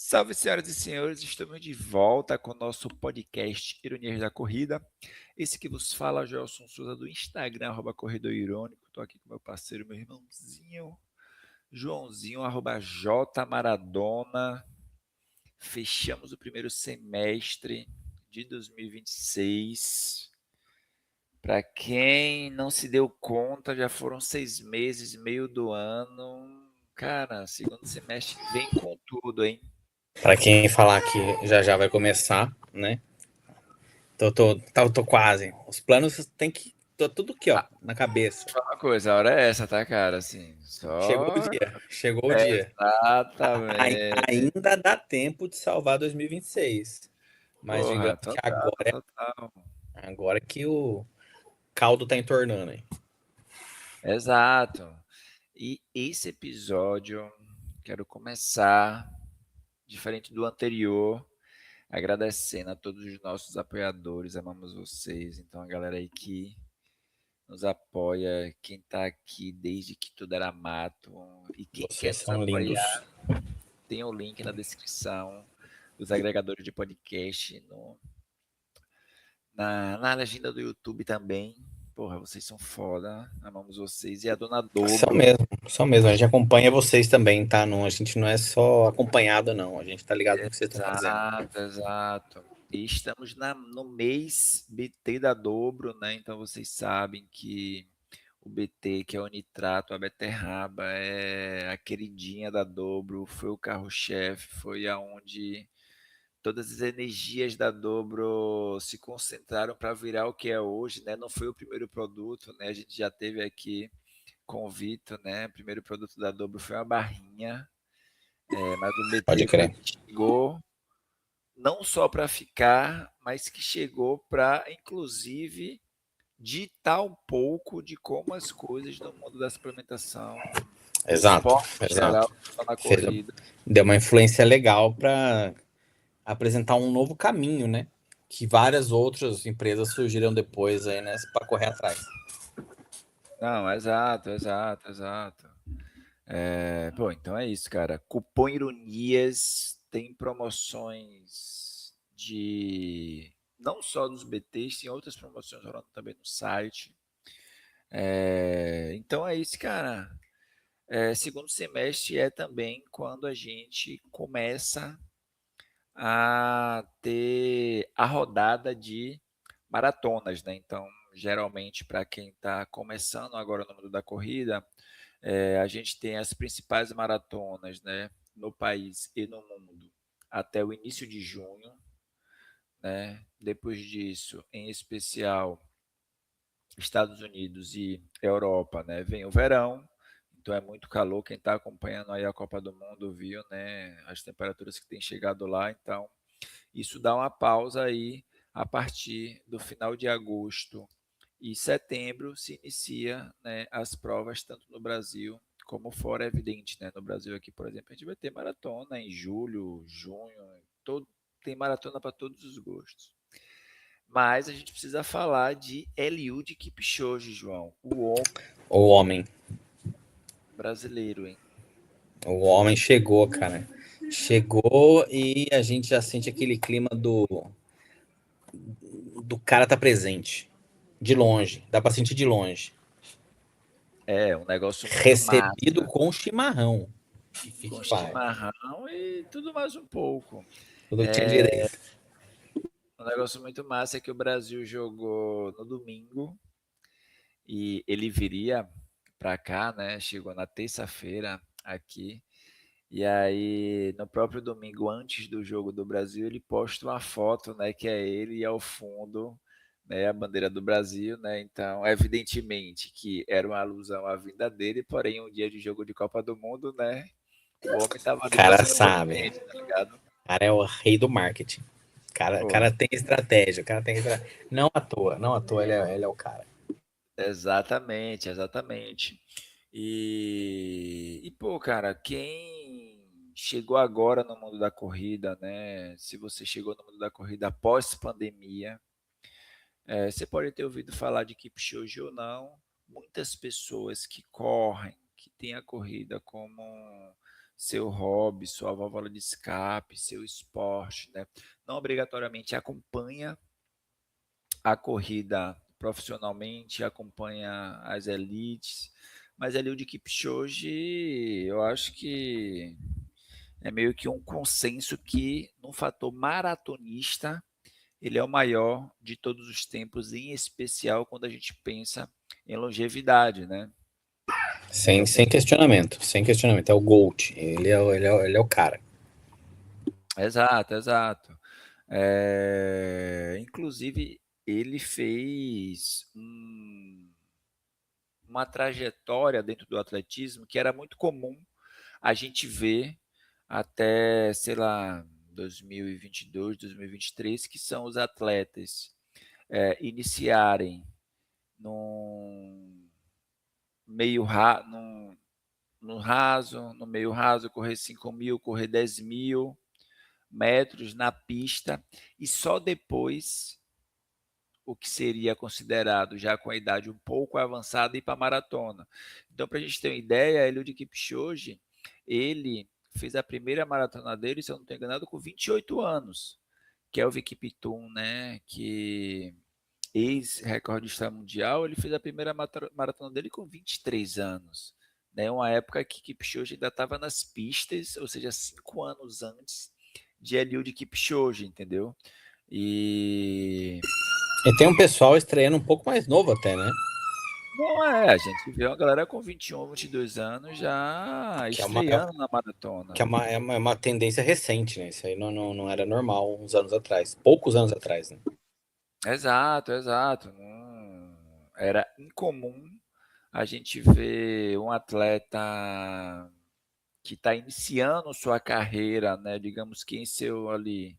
Salve, senhoras e senhores, estamos de volta com o nosso podcast Ironias da Corrida. Esse que vos fala, Gelson Souza, do Instagram, Corredor Irônico. Estou aqui com meu parceiro, meu irmãozinho, Joãozinho, J Maradona. Fechamos o primeiro semestre de 2026. Para quem não se deu conta, já foram 6 meses, meio do ano. Cara, segundo semestre vem com tudo, hein? Para quem falar que já já vai começar, né? Tô quase. Os planos tem que. Tô tudo aqui, ó, na cabeça. Só uma coisa, a hora é essa, tá, cara? Assim, Chegou o só. dia. Chegou o dia. Exatamente. Ainda dá tempo de salvar 2026. Mas Porra, digamos que total, total. agora que o caldo tá entornando aí. Exato. E esse episódio, quero começar, diferente do anterior, agradecendo a todos os nossos apoiadores, amamos vocês. Então, a galera aí que nos apoia, quem tá aqui desde que tudo era mato e quem quer Vocês nos são lindos. apoiar, tem o link na descrição dos agregadores de podcast, na legenda do YouTube também. Porra, vocês são foda, amamos vocês. E a dona São Dobro. mesmo, são mesmo. A gente acompanha vocês também, tá? Não, a gente não é só acompanhado, não. A gente tá ligado no que vocês estão fazendo. Exato, exato. E estamos no mês BT da Dobro, né? Então vocês sabem que o BT, que é o nitrato, a beterraba, é a queridinha da Dobro, foi o carro-chefe, foi aonde todas as energias da Dobro se concentraram para virar o que é hoje, né? Não foi o primeiro produto, né? A gente já teve aqui com o Vitor, né? O primeiro produto da Dobro foi uma barrinha, mas o Pode BT foi crer. que chegou não só para ficar, mas que chegou para, inclusive, ditar um pouco de como as coisas no mundo da suplementação, do Exato, esporte em exato. geral, estão na Fez, corrida. deu uma influência legal para apresentar um novo caminho, né? Que várias outras empresas surgiram depois aí, né? Para correr atrás. Não, exato, exato, exato. Pô, então é isso, cara. Cupom Ironias tem promoções de não só dos BTs, tem outras promoções rolando também no site. Então é isso, cara. Segundo semestre é também quando a gente começa a ter a rodada de maratonas, né? Então, geralmente, para quem está começando agora no mundo da corrida, a gente tem as principais maratonas, né, no país e no mundo até o início de junho, né? Depois disso, em especial, Estados Unidos e Europa, né, vem o verão. Então é muito calor. Quem está acompanhando aí a Copa do Mundo viu, né, as temperaturas que têm chegado lá. Então isso dá uma pausa aí a partir do final de agosto e setembro se inicia, né, as provas tanto no Brasil como fora, é evidente, né? No Brasil aqui, por exemplo, a gente vai ter maratona em julho, junho, tem maratona para todos os gostos. Mas a gente precisa falar de Eliud Kipchoge, João, o homem O homem. brasileiro, hein? O homem chegou, cara. Chegou e a gente já sente aquele clima do cara tá presente. De longe. Dá pra sentir de longe. É um negócio muito Recebido massa, com chimarrão. E com fique pai. chimarrão e tudo mais um pouco. Tudo que tinha direito. Um negócio muito massa é que o Brasil jogou no domingo e ele viria para cá, né? Chegou na terça-feira aqui. E aí, no próprio domingo, antes do jogo do Brasil, ele posta uma foto, né? Que é ele e ao fundo, né? A bandeira do Brasil, né? Então, evidentemente que era uma alusão à vinda dele, porém, um dia de jogo de Copa do Mundo, né? O homem tava O ali para cara ser no sabe. continente, tá ligado? O cara é o rei do marketing. Pô, Cara tem estratégia. O cara tem estratégia. Não à toa, não à toa ele é o cara. exatamente, exatamente. Pô, cara, quem chegou agora no mundo da corrida, né? Se você chegou no mundo da corrida após pandemia, você pode ter ouvido falar de Kipchoge ou não. Muitas pessoas que correm, que têm a corrida como seu hobby, sua válvula de escape, seu esporte, né? Não obrigatoriamente acompanha a corrida profissionalmente, acompanha as elites, mas ali o de Kipchoge, eu acho que é meio que um consenso que no fator maratonista ele é o maior de todos os tempos, em especial quando a gente pensa em longevidade, né? Sem, sem questionamento, sem questionamento. É o GOAT. Ele é o cara. Exato, exato. Inclusive, ele fez uma trajetória dentro do atletismo que era muito comum a gente ver até, sei lá, 2022, 2023, que são os atletas iniciarem num meio ra no raso, no meio raso, correr 5.000, correr 10.000 metros na pista, e só depois o que seria considerado já com a idade um pouco avançada ir para a maratona. Então, para a gente ter uma ideia, Eliud Kipchoge, ele fez a primeira maratona dele, se eu não estou enganado, com 28 anos. Kelvin Kiptum, né, que ex-recordista mundial, ele fez a primeira maratona dele com 23 anos. Né, uma época que Kipchoge ainda estava nas pistas, ou seja, 5 anos antes de Eliud Kipchoge, entendeu? E E tem um pessoal estreando um pouco mais novo até, né? não a gente vê uma galera com 21, 22 anos já Que é estreando na que maratona. é uma tendência recente, né? Isso aí não era normal uns anos atrás. Poucos anos atrás, né? Exato, exato. Era incomum a gente ver um atleta que está iniciando sua carreira, né? Digamos que em seu ali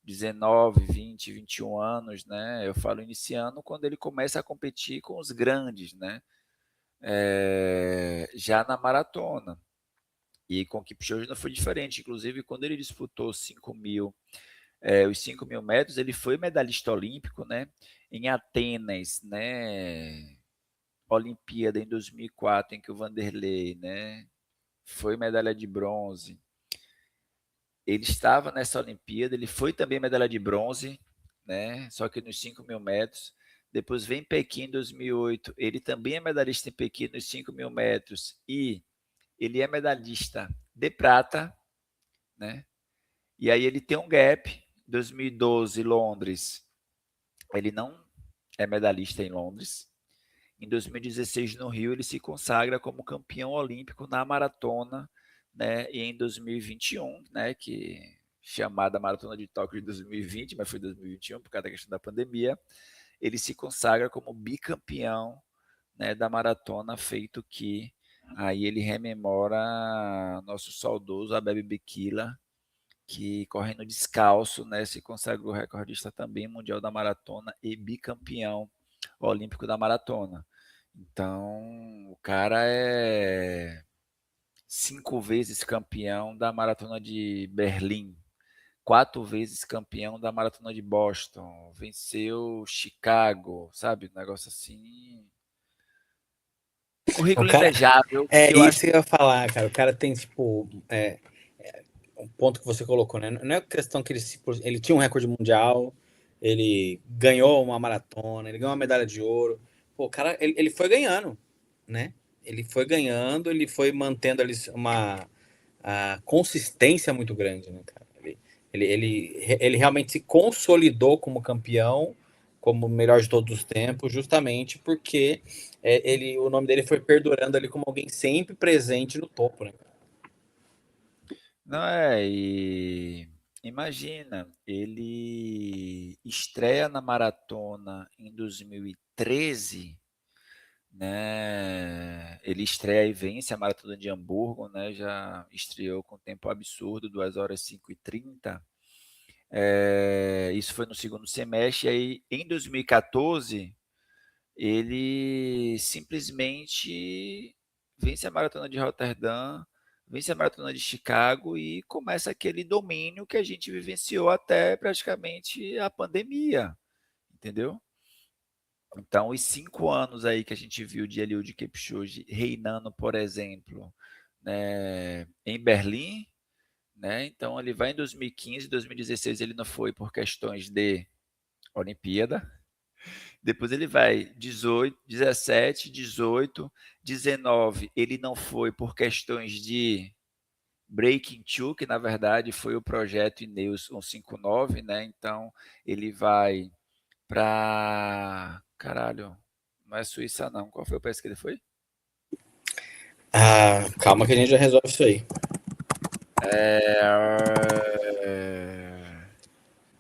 19, 20, 21 anos, né? Eu falo iniciando quando ele começa a competir com os grandes, né? Já na maratona. E com o Kipchoge não foi diferente. Inclusive, quando ele disputou 5.000, os 5.000 metros, ele foi medalhista olímpico, né? Em Atenas, né? Olimpíada em 2004, em que o Vanderlei, né? Foi medalha de bronze. Ele estava nessa Olimpíada, ele foi também medalha de bronze, né? Só que nos 5.000 metros. Depois vem Pequim em 2008, ele também é medalhista em Pequim nos 5.000 metros e ele é medalhista de prata, né? E aí ele tem um gap. 2012, Londres, ele não é medalhista em Londres. Em 2016, no Rio, ele se consagra como campeão olímpico na maratona, né? E em 2021, né? Que chamada Maratona de Tóquio de 2020, mas foi 2021 por causa da questão da pandemia, ele se consagra como bicampeão, né, da maratona, feito que aí ele rememora nosso saudoso Abebe Bikila, que correndo descalço, né, se consagrou recordista também mundial da maratona e bicampeão olímpico da maratona. Então, o cara é 5 vezes campeão da maratona de Berlim, 4 vezes campeão da maratona de Boston, venceu Chicago, sabe? Um negócio assim. O Currículo cara. invejável, É que eu acho. isso que eu ia falar, cara. O cara tem, tipo. Um ponto que você colocou, né? Não é questão que ele tinha um recorde mundial, ele ganhou uma maratona, ele ganhou uma medalha de ouro. Pô, o cara, ele foi ganhando, né? Ele foi ganhando, ele foi mantendo ali uma a consistência muito grande, né, cara? Ele realmente se consolidou como campeão, como o melhor de todos os tempos, justamente porque o nome dele foi perdurando ali como alguém sempre presente no topo, né? Não é, e imagina, ele estreia na maratona em 2013, né? Ele estreia e vence a maratona de Hamburgo, né? Já estreou com tempo absurdo, 2 horas 5 e 30. Isso foi no segundo semestre. E aí, em 2014, ele simplesmente vence a maratona de Roterdã, vence a maratona de Chicago e começa aquele domínio que a gente vivenciou até praticamente a pandemia, entendeu? Então, os 5 anos aí que a gente viu de Eliud Kipchoge reinando, por exemplo, em Berlim, né? Então ele vai em 2015, 2016 ele não foi por questões de Olimpíada. Depois ele vai 18, 17, 18, 19, ele não foi por questões de Breaking Two, que na verdade foi o projeto Ineos 159, né? Então ele vai para, caralho, não é Suíça não. Qual foi o país que ele foi? Calma que a gente já resolve isso aí.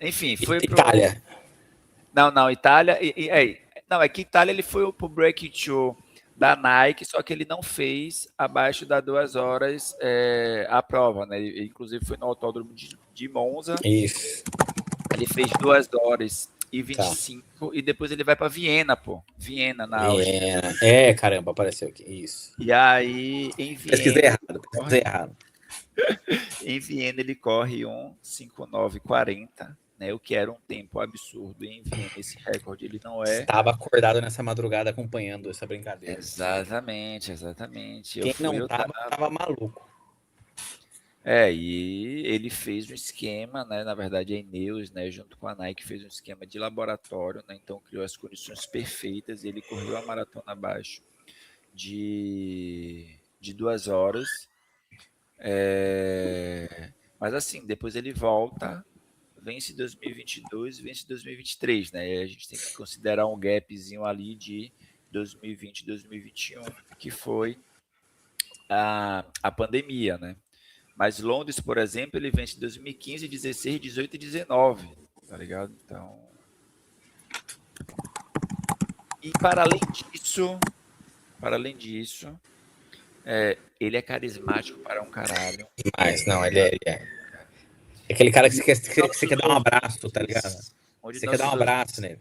Enfim, foi pro. Itália. Não, Itália. Não, é que Itália ele foi pro Breaking Two da Nike, só que ele não fez abaixo das 2 horas a prova, né? Ele, inclusive foi no autódromo de Monza. Isso. Ele fez 2 horas e Tá. 25 e depois ele vai para Viena, pô. Viena, na Áustria. Viena. Caramba, apareceu aqui. Isso. E aí, Pesquisei errado, pesquisei errado. em Viena ele corre 1:59:40, né? O que era um tempo absurdo em Viena. Esse recorde ele não é. Estava acordado nessa madrugada acompanhando essa brincadeira. Exatamente, exatamente. Quem não tava maluco. E ele fez um esquema, né? Na verdade, a Ineos, né, junto com a Nike, fez um esquema de laboratório, né? Então criou as condições perfeitas e ele correu a maratona abaixo de 2 horas. Mas assim, depois ele volta, vence 2022, vence 2023, né? E a gente tem que considerar um gapzinho ali de 2020, 2021, que foi a pandemia, né? Mas Londres, por exemplo, ele vence 2015, 16, 18 e 19, tá ligado? Então. E para além disso, ele é carismático para um caralho. Mas não, ele é aquele cara que você quer dar um abraço, tá ligado? Você quer dar um abraço nele.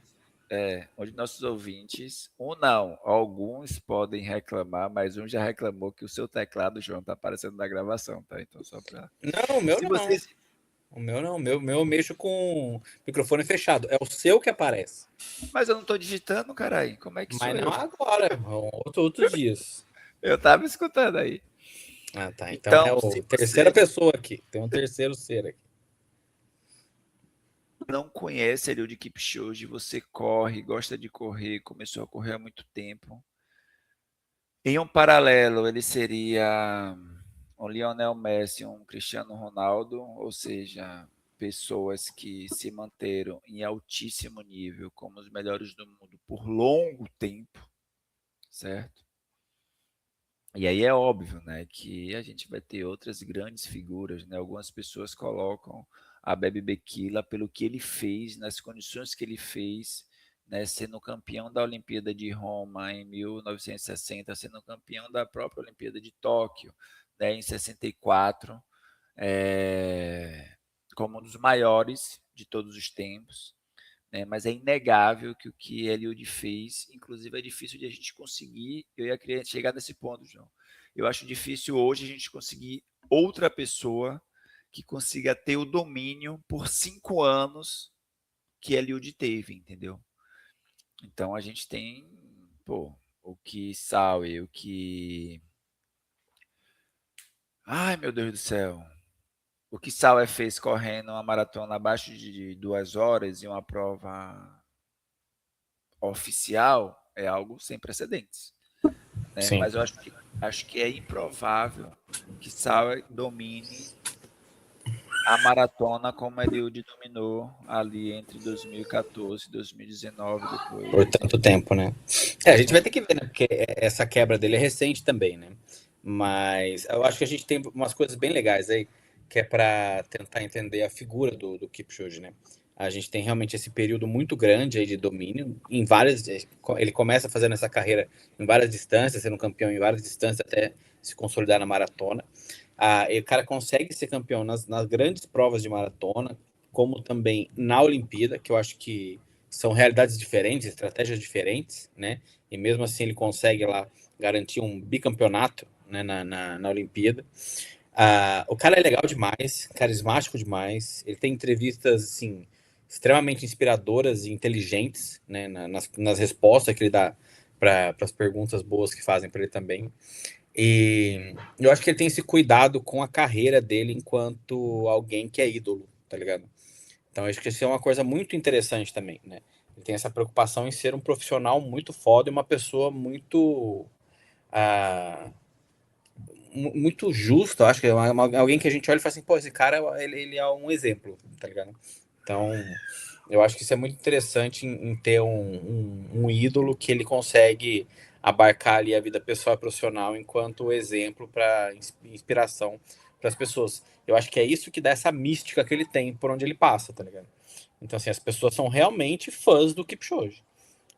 Onde nossos ouvintes, não, alguns podem reclamar, mas um já reclamou que o seu teclado, João, tá aparecendo na gravação, tá? Então só para. Não, o meu não. Vocês... O meu não, o meu eu mexo com o microfone fechado. É o seu que aparece. Mas eu não tô digitando, caralho. Como é que sou eu? Mas não agora, outros dias. Eu tava escutando aí. Tá. Então é a terceira pessoa aqui. Tem um terceiro ser aqui. Não conhece Eliud Kipchoge, você corre, gosta de correr, começou a correr há muito tempo. Em um paralelo, ele seria um Lionel Messi, um Cristiano Ronaldo, ou seja, pessoas que se manteram em altíssimo nível como os melhores do mundo por longo tempo, certo? E aí é óbvio, né, que a gente vai ter outras grandes figuras, né? Algumas pessoas colocam a Bebe Bikila pelo que ele fez, nas condições que ele fez, né, sendo campeão da Olimpíada de Roma em 1960, sendo campeão da própria Olimpíada de Tóquio, né, em 64, como um dos maiores de todos os tempos. Né, mas é inegável que o que Eliud fez, inclusive é difícil de a gente conseguir, eu ia querer chegar nesse ponto, João. Eu acho difícil hoje a gente conseguir outra pessoa que consiga ter o domínio por 5 anos que Eliud teve, entendeu? Então a gente tem, o que Sauer, o que... Ai, meu Deus do céu. O que Sauer fez correndo uma maratona abaixo de 2 horas e uma prova oficial é algo sem precedentes, né? Mas eu acho que é improvável que Sauer domine a maratona como Eliud dominou ali entre 2014 e 2019 depois. Por tanto tempo, né? A gente vai ter que ver, né? Porque essa quebra dele é recente também, né? Mas eu acho que a gente tem umas coisas bem legais aí, que é para tentar entender a figura do Kipchoge, né? A gente tem realmente esse período muito grande aí de domínio em várias. Ele começa fazendo essa carreira em várias distâncias, sendo campeão em várias distâncias até se consolidar na maratona. E o cara consegue ser campeão nas grandes provas de maratona, como também na Olimpíada, que eu acho que são realidades diferentes, estratégias diferentes, né? E mesmo assim ele consegue lá garantir um bicampeonato, né, na Olimpíada. O cara é legal demais, carismático demais. Ele tem entrevistas assim extremamente inspiradoras e inteligentes, né, nas respostas que ele dá para as perguntas boas que fazem para ele também. E eu acho que ele tem esse cuidado com a carreira dele enquanto alguém que é ídolo, tá ligado? Então, acho que isso é uma coisa muito interessante também, né? Ele tem essa preocupação em ser um profissional muito foda e uma pessoa muito ah, muito justo, acho que é alguém que a gente olha e fala assim, pô, esse cara, ele é um exemplo, tá ligado? Então, eu acho que isso é muito interessante em ter um ídolo que ele consegue abarcar ali a vida pessoal e profissional enquanto exemplo para inspiração para as pessoas. Eu acho que é isso que dá essa mística que ele tem por onde ele passa, tá ligado? Então, assim, as pessoas são realmente fãs do Kipchoge.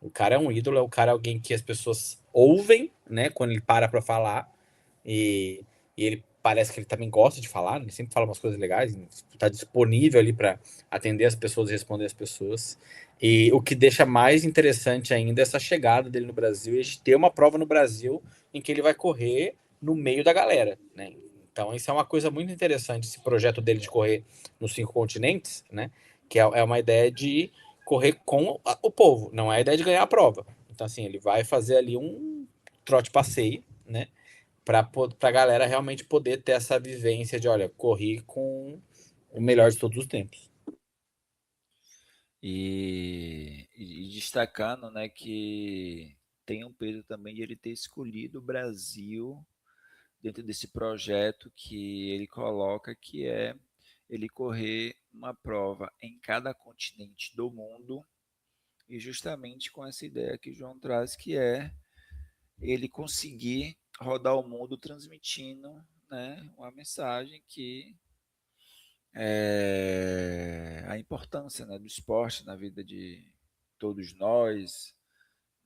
O cara é um ídolo, o cara é alguém que as pessoas ouvem, né, quando ele para falar, e, e ele parece que ele também gosta de falar, né? Ele sempre fala umas coisas legais, está disponível ali para atender as pessoas e responder as pessoas. E o que deixa mais interessante ainda é essa chegada dele no Brasil e a gente ter uma prova no Brasil em que ele vai correr no meio da galera, né? Então, isso é uma coisa muito interessante, esse projeto dele de correr nos 5 continentes, né? Que é uma ideia de correr com o povo, não é a ideia de ganhar a prova. Então, assim, ele vai fazer ali um trote passeio, né? Para a galera realmente poder ter essa vivência de, olha, corri com o melhor de todos os tempos. E destacando, né, que tem um peso também de ele ter escolhido o Brasil dentro desse projeto que ele coloca, que é ele correr uma prova em cada continente do mundo, e justamente com essa ideia que o João traz, que é ele conseguir rodar o mundo transmitindo, né, uma mensagem que é a importância, né, do esporte na vida de todos nós,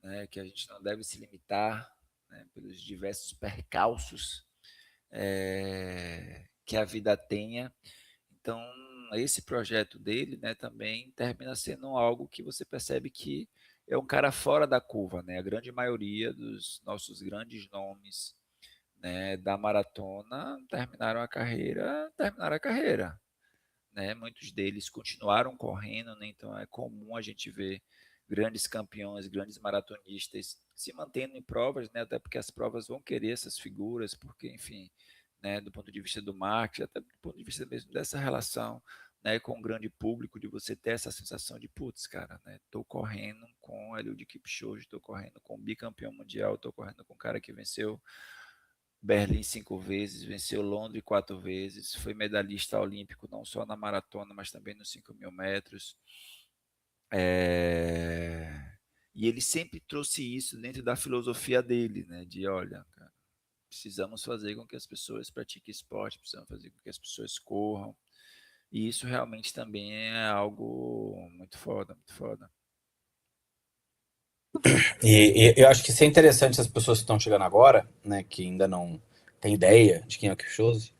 né, que a gente não deve se limitar, né, pelos diversos percalços que a vida tenha. Então, esse projeto dele, né, também termina sendo algo que você percebe que é um cara fora da curva, né? A grande maioria dos nossos grandes nomes, né, da maratona terminaram a carreira, né? Muitos deles continuaram correndo, né? Então é comum a gente ver grandes campeões, grandes maratonistas se mantendo em provas, né? Até porque as provas vão querer essas figuras, porque, enfim, né, do ponto de vista do marketing, até do ponto de vista mesmo dessa relação, né, com o grande público, de você ter essa sensação de, putz, cara, né, tô correndo com Eliud Kipchoge, tô correndo com o bicampeão mundial, tô correndo com o cara que venceu Berlim 5 vezes, venceu Londres 4 vezes, foi medalhista olímpico não só na maratona, mas também nos 5.000 metros. É... E ele sempre trouxe isso dentro da filosofia dele, né? De, olha, cara, precisamos fazer com que as pessoas pratiquem esporte, precisamos fazer com que as pessoas corram. E isso realmente também é algo muito foda, muito foda. E eu acho que isso é interessante as pessoas que estão chegando agora, né, que ainda não têm ideia de quem é o Kipchoge,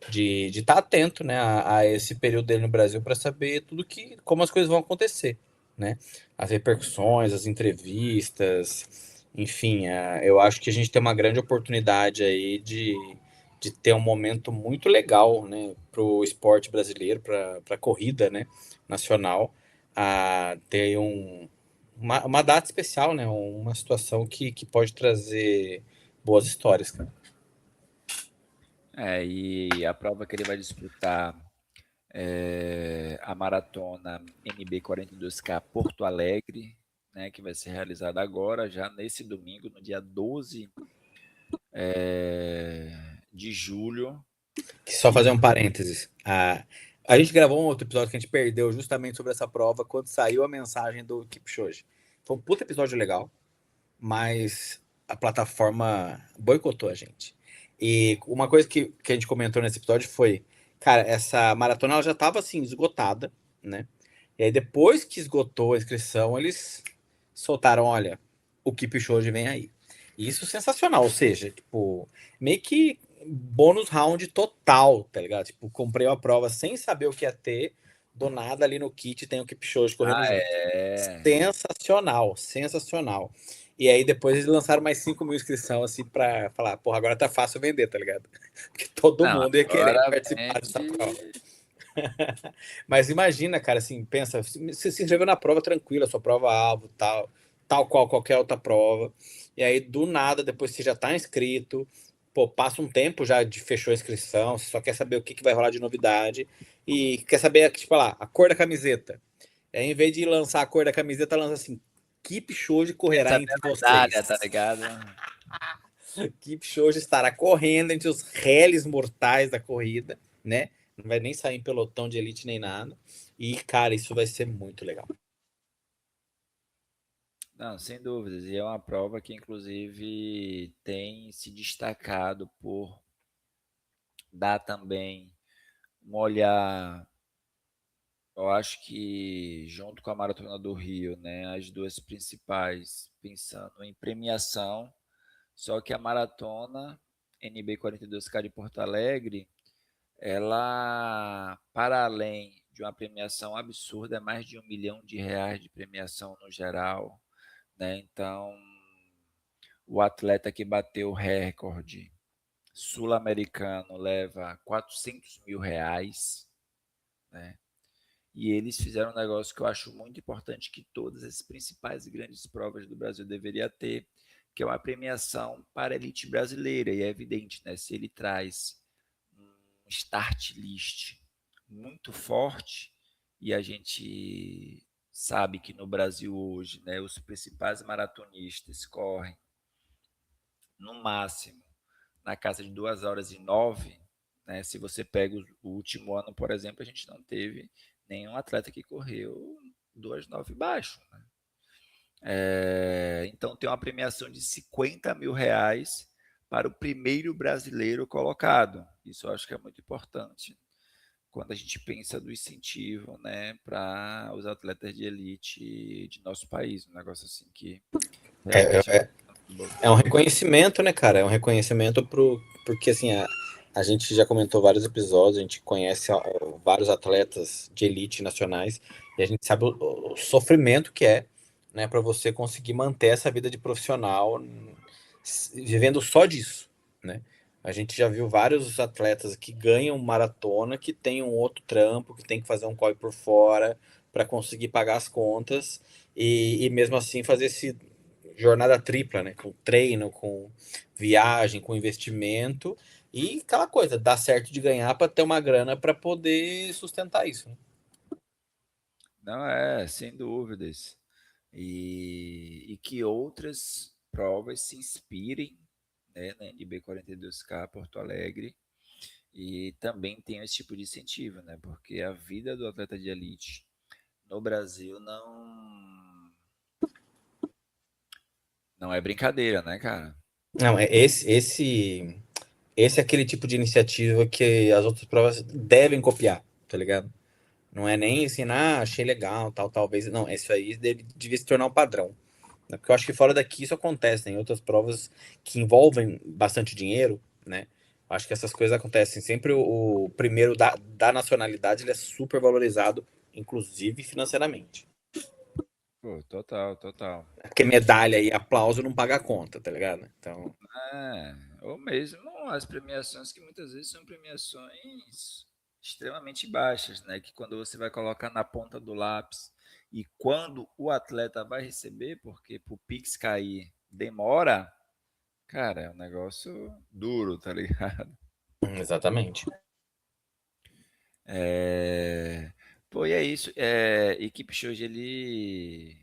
de estar atento, né, a esse período dele no Brasil para saber tudo como as coisas vão acontecer, né, as repercussões, as entrevistas, enfim, eu acho que a gente tem uma grande oportunidade aí de ter um momento muito legal, né, para o esporte brasileiro, para a corrida, né, nacional, a ter uma data especial, né? Uma situação que pode trazer boas histórias, cara. E a prova que ele vai disputar a maratona NB 42K Porto Alegre, né, que vai ser realizada agora, já nesse domingo, no dia 12 de julho. Só fazer um parênteses. A gente gravou um outro episódio que a gente perdeu justamente sobre essa prova quando saiu a mensagem do Kipchoge. Foi um puta episódio legal, mas a plataforma boicotou a gente. E uma coisa que a gente comentou nesse episódio foi, cara, essa maratona ela já estava assim esgotada, né? E aí depois que esgotou a inscrição, eles soltaram, olha, o Kipchoge vem aí. E isso é sensacional, ou seja, tipo, meio que bônus round total, tá ligado? Tipo, comprei uma prova sem saber o que ia ter, do nada ali no kit tem o Kipchoge correndo Ah, junto. é. Sensacional, sensacional. E aí depois eles lançaram mais 5 mil inscrições assim pra falar, porra, agora tá fácil vender, tá ligado? Porque todo Não, mundo ia querer agora participar dessa prova. vende. Mas imagina, cara, assim, pensa, você se inscreveu na prova tranquila, sua prova-alvo, tal qual qualquer outra prova. e aí do nada, depois você já tá inscrito, pô, passa um tempo já de fechou a inscrição, você só quer saber o que vai rolar de novidade, e quer saber, tipo lá, a cor da camiseta. Aí, em vez de lançar a cor da camiseta, lança assim, Kipchoge Quer correrá saber entre a medalha, tá vocês. ligado? Kipchoge estará correndo entre os réis mortais da corrida, né? Não vai nem sair em pelotão de elite nem nada. E, cara, isso vai ser muito legal. Não, sem dúvidas. E é uma prova que, inclusive, tem se destacado por dar também um olhar, eu acho que junto com a Maratona do Rio, né, as duas principais, pensando em premiação, só que a maratona NB 42K de Porto Alegre, ela, para além de uma premiação absurda, é mais de R$ 1 milhão de premiação no geral, né? Então, o atleta que bateu o recorde sul-americano leva R$ 400 mil, né? E eles fizeram um negócio que eu acho muito importante, que todas as principais e grandes provas do Brasil deveria ter, que é uma premiação para a elite brasileira. E é evidente, né? Se ele traz um start list muito forte, e a gente sabe que no Brasil hoje, né, os principais maratonistas correm no máximo na casa de 2 horas e 9, né? Se você pega o último ano, por exemplo, a gente não teve nenhum atleta que correu 2:09 baixo, né? Então tem uma premiação de R$ 50 mil para o primeiro brasileiro colocado. Isso eu acho que é muito importante quando a gente pensa do incentivo, né, para os atletas de elite de nosso país. Um negócio assim que É, realmente é é, muito bom. é um reconhecimento, né, cara? É um reconhecimento porque, assim, a gente já comentou vários episódios, a gente conhece vários atletas de elite nacionais e a gente sabe o sofrimento que é, né, para você conseguir manter essa vida de profissional vivendo só disso, né? A gente já viu vários atletas que ganham maratona, que tem um outro trampo, que tem que fazer um corre por fora para conseguir pagar as contas e mesmo assim fazer esse jornada tripla, né? Com treino, com viagem, com investimento e aquela coisa, dá certo de ganhar para ter uma grana para poder sustentar isso, né? Não é, sem dúvidas. E que outras provas se inspirem, né, na NB 42K Porto Alegre e também tenham esse tipo de incentivo, né? Porque a vida do atleta de elite no Brasil não é brincadeira, né, cara? Não, esse é aquele tipo de iniciativa que as outras provas devem copiar, tá ligado? Não é nem assim, achei legal, tal, talvez. Não, isso aí devia se tornar um padrão. Né? Porque eu acho que fora daqui isso acontece, né? Em outras provas que envolvem bastante dinheiro, né? Eu acho que essas coisas acontecem. Sempre o primeiro da nacionalidade ele é super valorizado, inclusive financeiramente. Pô, total, total. Porque medalha e aplauso não paga a conta, tá ligado? Então, Ou mesmo as premiações que muitas vezes são premiações extremamente baixas, né? Que quando você vai colocar na ponta do lápis e quando o atleta vai receber, porque pro Pix cair demora, cara, é um negócio duro, tá ligado? exatamente. É... Pô, e é isso. Equipe Shoji, ele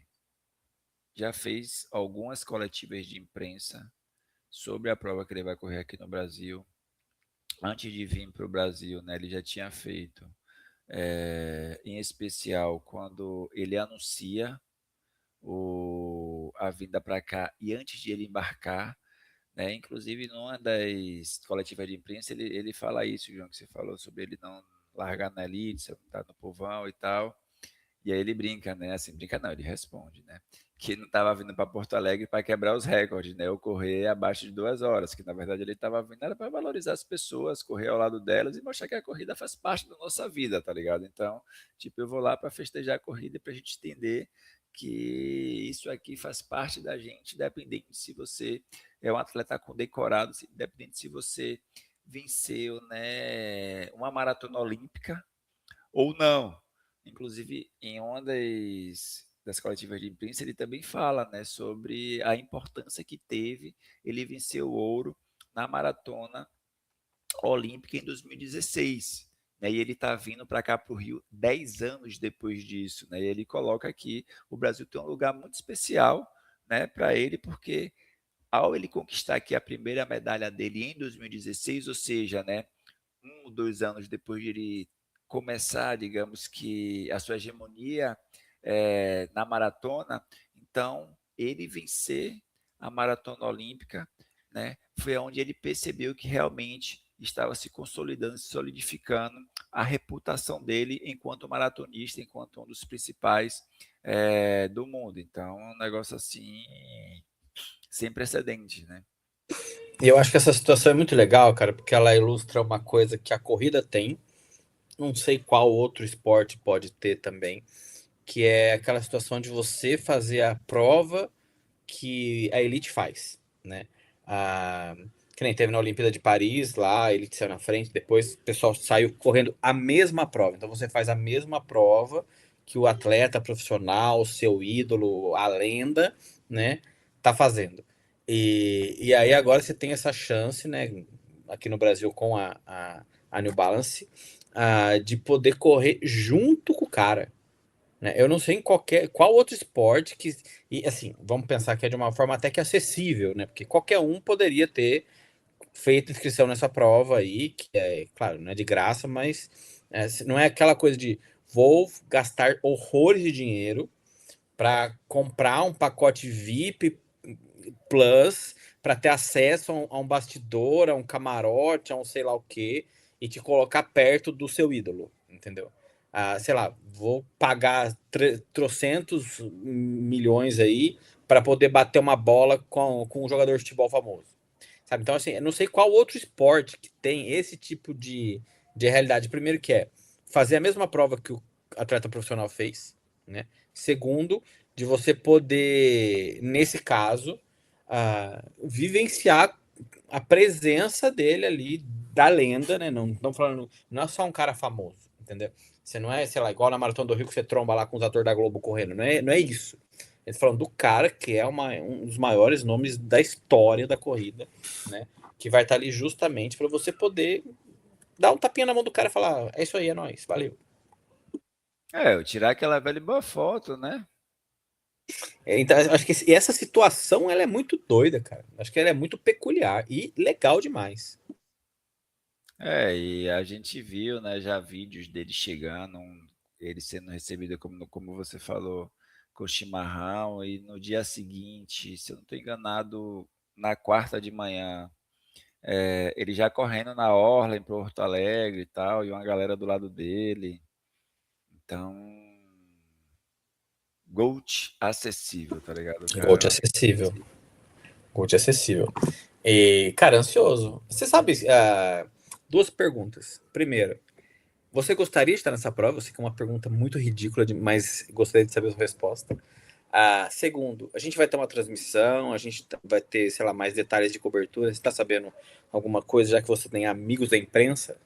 já fez algumas coletivas de imprensa sobre a prova que ele vai correr aqui no Brasil. Antes de vir para o Brasil, né, ele já tinha feito, em especial quando ele anuncia a vinda para cá e antes de ele embarcar, né, inclusive numa das coletivas de imprensa ele fala isso, João, que você falou sobre ele não largar na elite, estar no povão e tal. E aí ele brinca, né? Assim, brinca não, ele responde, né? Que não estava vindo para Porto Alegre para quebrar os recordes, né? Ou correr abaixo de 2 horas, que na verdade ele estava vindo era para valorizar as pessoas, correr ao lado delas e mostrar que a corrida faz parte da nossa vida, tá ligado? Então, tipo, eu vou lá para festejar a corrida para a gente entender que isso aqui faz parte da gente, independente se você é um atleta condecorado, independente se você venceu, né, uma maratona olímpica ou não. Inclusive, em uma das das coletivas de imprensa, ele também fala, né, sobre a importância que teve ele vencer o ouro na maratona olímpica em 2016. Né, e ele está vindo para cá, para o Rio, 10 anos depois disso. Né, e ele coloca aqui, o Brasil tem um lugar muito especial, né, para ele, porque ao ele conquistar aqui a primeira medalha dele em 2016, ou seja, né, 1 ou 2 anos depois de ele começar, digamos que, a sua hegemonia na maratona, então ele vencer a maratona olímpica, né, foi onde ele percebeu que realmente estava se consolidando, se solidificando a reputação dele enquanto maratonista, enquanto um dos principais do mundo. Então, é um negócio assim sem precedentes, né? E eu acho que essa situação é muito legal, cara, porque ela ilustra uma coisa que a corrida tem, não sei qual outro esporte pode ter também, que é aquela situação de você fazer a prova que a elite faz, né? Ah, que nem teve na Olimpíada de Paris, lá, a elite saiu na frente, depois o pessoal saiu correndo a mesma prova. Então você faz a mesma prova que o atleta profissional, o seu ídolo, a lenda, né, tá fazendo. E aí agora você tem essa chance, né, aqui no Brasil com a New Balance, de poder correr junto com o cara, né? Eu não sei em qual outro esporte que. E assim, vamos pensar que é de uma forma até que acessível, né? Porque qualquer um poderia ter feito inscrição nessa prova aí, que é, claro, não é de graça, mas não é aquela coisa de vou gastar horrores de dinheiro para comprar um pacote VIP Plus para ter acesso a um bastidor, a um camarote, a um sei lá o quê, e te colocar perto do seu ídolo, entendeu? Sei lá, vou pagar trocentos milhões aí para poder bater uma bola com um jogador de futebol famoso. Sabe? Então, assim, eu não sei qual outro esporte que tem esse tipo de realidade. Primeiro que é fazer a mesma prova que o atleta profissional fez, né? Segundo, de você poder, nesse caso, vivenciar a presença dele ali, da lenda, né? Não falando, não é só um cara famoso, entendeu? Você não é, sei lá, igual na Maratona do Rio que você tromba lá com os atores da Globo correndo, não é isso. Eles falando do cara que é um dos maiores nomes da história da corrida, né? Que vai estar ali justamente para você poder dar um tapinha na mão do cara e falar: é isso aí, é nóis, valeu. Eu tirar aquela velha boa foto, né? Então, acho que essa situação ela é muito doida, cara. Acho que ela é muito peculiar e legal demais. E a gente viu, né, já vídeos dele chegando, ele sendo recebido como você falou, com chimarrão, e no dia seguinte, se eu não estou enganado, na quarta de manhã, ele já correndo na orla em Porto Alegre e tal, e uma galera do lado dele. Então, GOAT acessível, tá ligado? O Gold cara. acessível. Gold acessível. E, cara, ansioso. Você sabe, duas perguntas. Primeiro, você gostaria de estar nessa prova? Eu sei que é uma pergunta muito ridícula, mas gostaria de saber a sua resposta. Segundo, a gente vai ter uma transmissão, a gente vai ter, sei lá, mais detalhes de cobertura. Você está sabendo alguma coisa, já que você tem amigos da imprensa?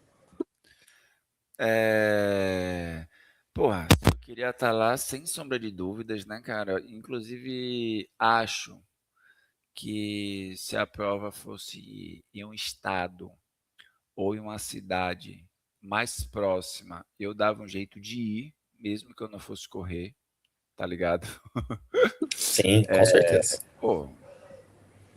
É... Porra, eu queria estar lá sem sombra de dúvidas, né, cara? Inclusive, acho que se a prova fosse em um estado ou em uma cidade mais próxima, eu dava um jeito de ir, mesmo que eu não fosse correr, tá ligado? Sim, com certeza. Pô,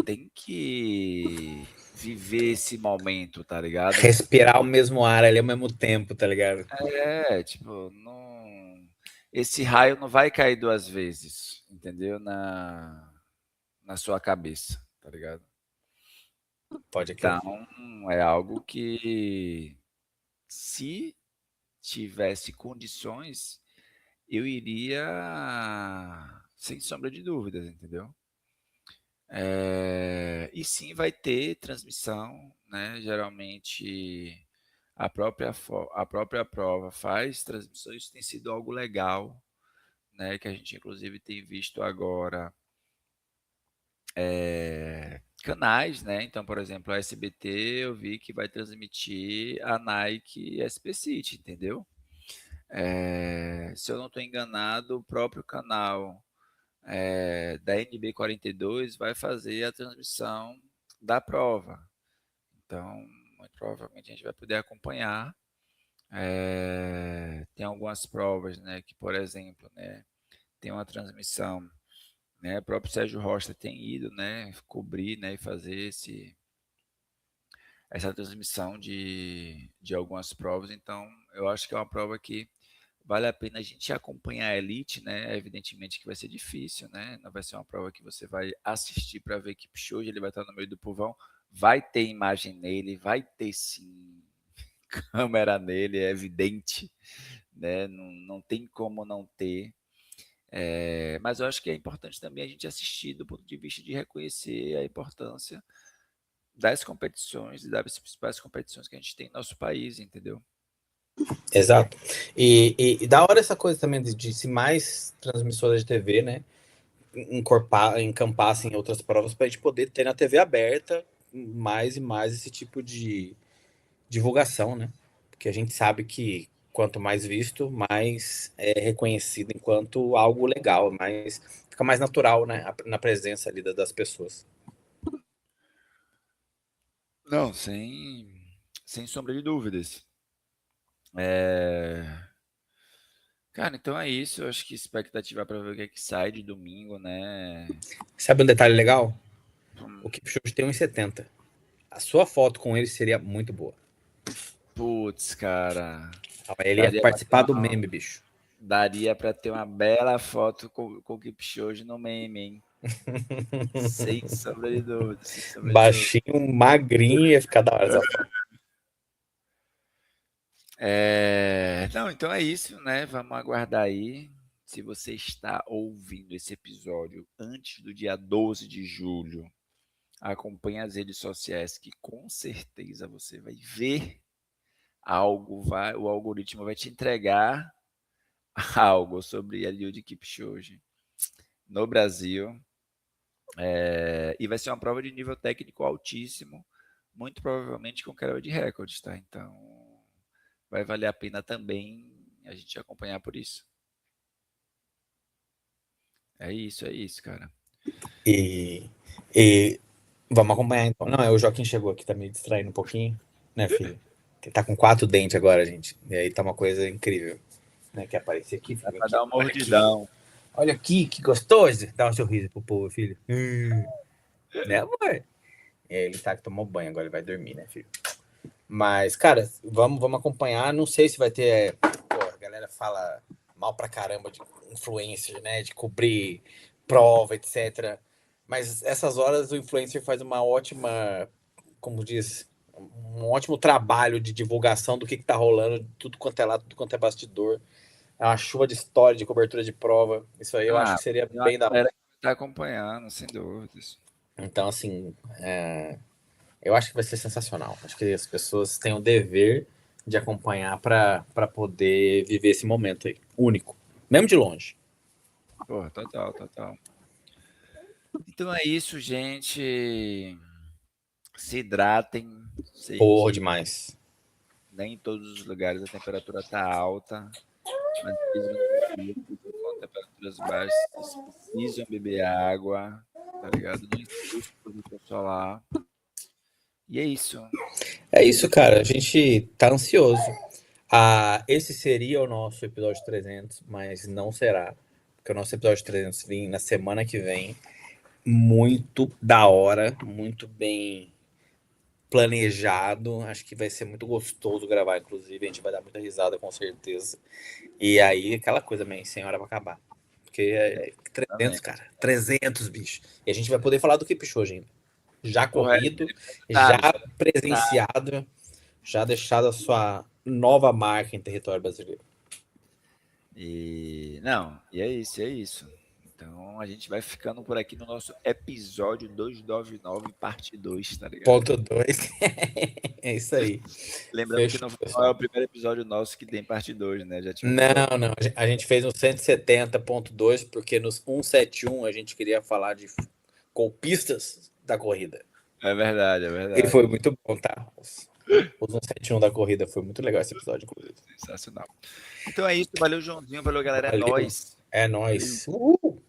tem que viver esse momento, tá ligado? Respirar o mesmo ar ali ao mesmo tempo, tá ligado? Tipo, não... esse raio não vai cair 2 vezes, entendeu? Na sua cabeça, tá ligado? Pode crer. Então, é algo que, se tivesse condições, eu iria sem sombra de dúvidas, entendeu? E sim, vai ter transmissão, né? Geralmente a própria prova faz transmissões, tem sido algo legal, né? Que a gente inclusive tem visto agora canais, né? Então, por exemplo, a SBT eu vi que vai transmitir a Nike SP City, entendeu? Se eu não estou enganado, o próprio canal da NB42 vai fazer a transmissão da prova. Então, muito provavelmente a gente vai poder acompanhar. Tem algumas provas, né, que, por exemplo, né, tem uma transmissão, né, o próprio Sérgio Rocha tem ido, né, cobrir, né, e fazer essa transmissão de algumas provas. Então, eu acho que é uma prova que vale a pena a gente acompanhar a elite, né? Evidentemente que vai ser difícil, né? Não vai ser uma prova que você vai assistir para ver que hoje ele vai estar no meio do povão. Vai ter imagem nele, vai ter sim câmera nele, é evidente, né? Não tem como não ter. Mas eu acho que é importante também a gente assistir do ponto de vista de reconhecer a importância das competições e das principais competições que a gente tem no nosso país, entendeu? Exato. E da hora essa coisa também de se mais transmissoras de TV, né, encampassem outras provas para a gente poder ter na TV aberta mais e mais esse tipo de divulgação, né? Porque a gente sabe que quanto mais visto, mais é reconhecido enquanto algo legal, mais fica mais natural, né, na presença ali das pessoas. Não, sem sombra de dúvidas. É... Cara, então é isso. Eu acho que expectativa para ver o que é que sai de domingo, né? Sabe um detalhe legal? Hum, O Kipchoge tem 1,70. A sua foto com ele seria muito boa. Putz, cara. Ele ia Daria pra ter participar do uma, meme, bicho. daria pra ter uma bela foto com o Kipchoge no meme, hein? Sem sombra de dúvida, sem sombra de dúvida. Baixinho, magrinho, ia ficar da hora essa foto. Não, então é isso, né? Vamos aguardar aí. Se você está ouvindo esse episódio antes do dia 12 de julho, acompanhe as redes sociais que com certeza você vai ver algo, o algoritmo vai te entregar algo sobre a Eliud Kipchoge no Brasil. E vai ser uma prova de nível técnico altíssimo, muito provavelmente com quebra de recordes, tá? Então vai valer a pena também a gente acompanhar por isso. É isso, cara. E, e vamos acompanhar então. Não, o Joaquim chegou aqui, tá me distraindo um pouquinho, né, filho? Que tá com 4 dentes agora, gente. E aí tá uma coisa incrível. Né, que aparecer aqui, Dá filho. pra Aqui, dar uma olha aqui. mordidão. Olha aqui, que gostoso. Dá um sorriso pro povo, filho. Né, amor? Ele tá que tomou banho, agora ele vai dormir, né, filho? Mas, cara, vamos acompanhar. Não sei se vai ter. Pô, a galera fala mal pra caramba de influencer, né? De cobrir prova, etc. Mas essas horas o influencer faz uma ótima, como diz, um ótimo trabalho de divulgação do que tá rolando, tudo quanto é lado, tudo quanto é bastidor. É uma chuva de história, de cobertura de prova. Isso aí eu acho Ah, que seria tem uma bem da hora. galera que tá acompanhando, sem dúvidas. Então, assim, eu acho que vai ser sensacional. Acho que as pessoas têm o dever de acompanhar para poder viver esse momento aí, único, mesmo de longe. Porra, total, total. Então é isso, gente. Se hidratem. Sei Porra, que demais. nem em todos os lugares a temperatura tá alta, mas aqueles no Rio que estão com temperaturas baixas, vocês precisam beber água, tá ligado? Não existe protetor solar. E é isso. É isso, cara. A gente tá ansioso. Esse seria o nosso episódio 300, mas não será. Porque o nosso episódio 300 vem na semana que vem. Muito da hora, muito bem planejado. Acho que vai ser muito gostoso gravar, inclusive. A gente vai dar muita risada, com certeza. E aí, aquela coisa, man, sem hora pra acabar. Porque é 300, Exatamente. cara. 300, bicho. E a gente vai poder falar do Kipchoge ainda. Já Porra, corrido, já já tá. presenciado, já deixado a sua nova marca em território brasileiro. E não, e é isso, é isso. Então a gente vai ficando por aqui no nosso episódio 299, parte 2, tá ligado? Ponto 2. É isso aí. Lembrando que Fechou, não é o pessoal. primeiro episódio nosso que tem parte 2, né? Já tivemos Não, não. A gente fez um 170.2 porque nos 171 a gente queria falar de golpistas da corrida. É verdade, é E foi verdade. muito bom, tá? Os 171 da corrida, foi muito legal esse episódio, inclusive. Sensacional. Então é isso, valeu, Joãozinho, valeu, galera, é Valeu. nóis. É Valeu. nóis. Uhul.